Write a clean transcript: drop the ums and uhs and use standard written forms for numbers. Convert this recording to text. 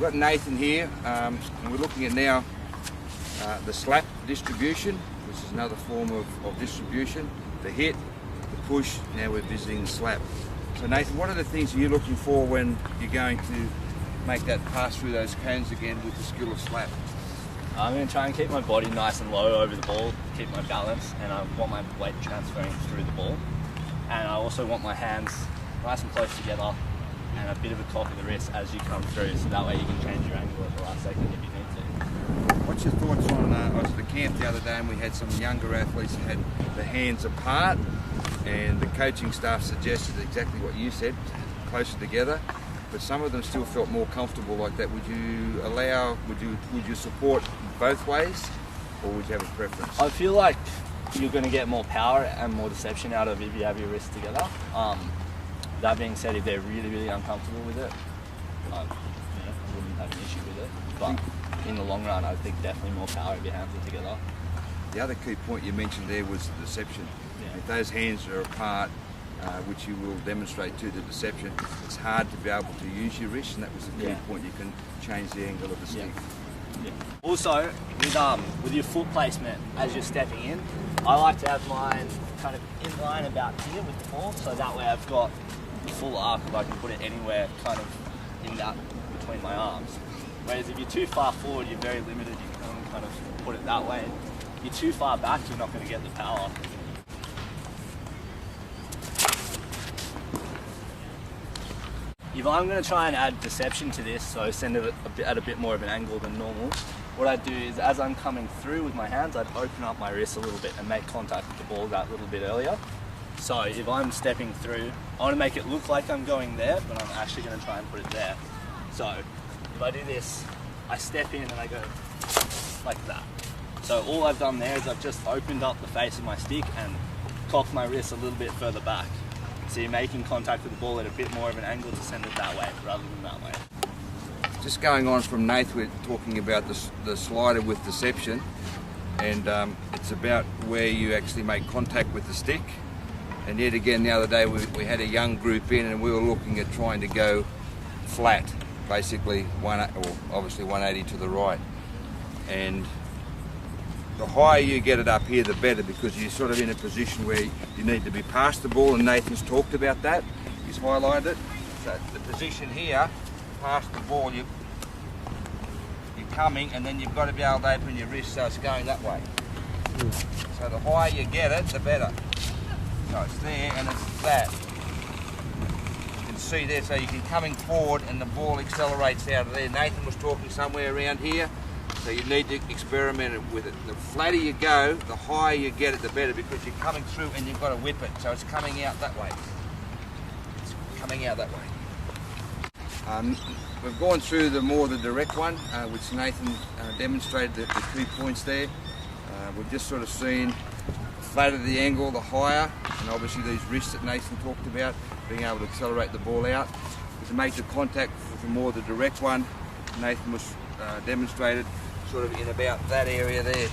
got Nathan here, and we're looking at now the slap distribution, which is another form of distribution. The hit, the push, now we're visiting the slap. So Nathan, what are the things you're looking for when you're going to make that pass through those cones again with the skill of slap? I'm going to try and keep my body nice and low over the ball, keep my balance, and I want my weight transferring through the ball. And I also want my hands nice and close together and a bit of a cock of the wrist as you come through, so that way you can change your angle at the last second if you need to. What's your thoughts on, I was at the camp the other day and we had some younger athletes who had the hands apart, and the coaching staff suggested exactly what you said, closer together, but some of them still felt more comfortable like that. Would you support both ways, or would you have a preference? I feel like you're going to get more power and more deception out of if you have your wrists together. That being said, if they're really, really uncomfortable with it, I wouldn't have an issue with it. But in the long run, I think definitely more power if your hands are together. The other key point you mentioned there was the deception. Yeah. If those hands are apart, which you will demonstrate to the deception, it's hard to be able to use your wrist, and that was the key point. You can change the angle of the stick. Yeah. Also, with your foot placement as you're stepping in, I like to have mine kind of in line about here with the ball, so that way I've got the full arc if I can put it anywhere kind of in that between my arms. Whereas if you're too far forward, you're very limited, you can only kind of put it that way. If you're too far back, you're not going to get the power. If I'm going to try and add deception to this, so send it at a bit more of an angle than normal, what I do is as I'm coming through with my hands, I'd open up my wrist a little bit and make contact with the ball that little bit earlier. So if I'm stepping through, I want to make it look like I'm going there, but I'm actually going to try and put it there. So if I do this, I step in and I go like that. So all I've done there is I've just opened up the face of my stick and cocked my wrist a little bit further back. So you're making contact with the ball at a bit more of an angle to send it that way rather than that way. Just going on from Nath, we're talking about the slider with deception, and it's about where you actually make contact with the stick. And yet again, the other day we had a young group in and we were looking at trying to go flat, basically obviously 180 to the right. And the higher you get it up here, the better, because you're sort of in a position where you need to be past the ball, and Nathan's talked about that. He's highlighted it. So the position here, past the ball, you're coming, and then you've got to be able to open your wrist so it's going that way. So the higher you get it, the better. So it's there and it's that. You can see there, so you can coming forward and the ball accelerates out of there. Nathan was talking somewhere around here, so you need to experiment with it. The flatter you go, the higher you get it, the better, because you're coming through and you've got to whip it, so it's coming out that way. It's coming out that way. We've gone through the direct one, which Nathan demonstrated the key points there. We've just sort of seen the flatter the angle, the higher, and obviously these wrists that Nathan talked about, being able to accelerate the ball out. But to make the contact for the direct one, Nathan was demonstrated sort of in about that area there.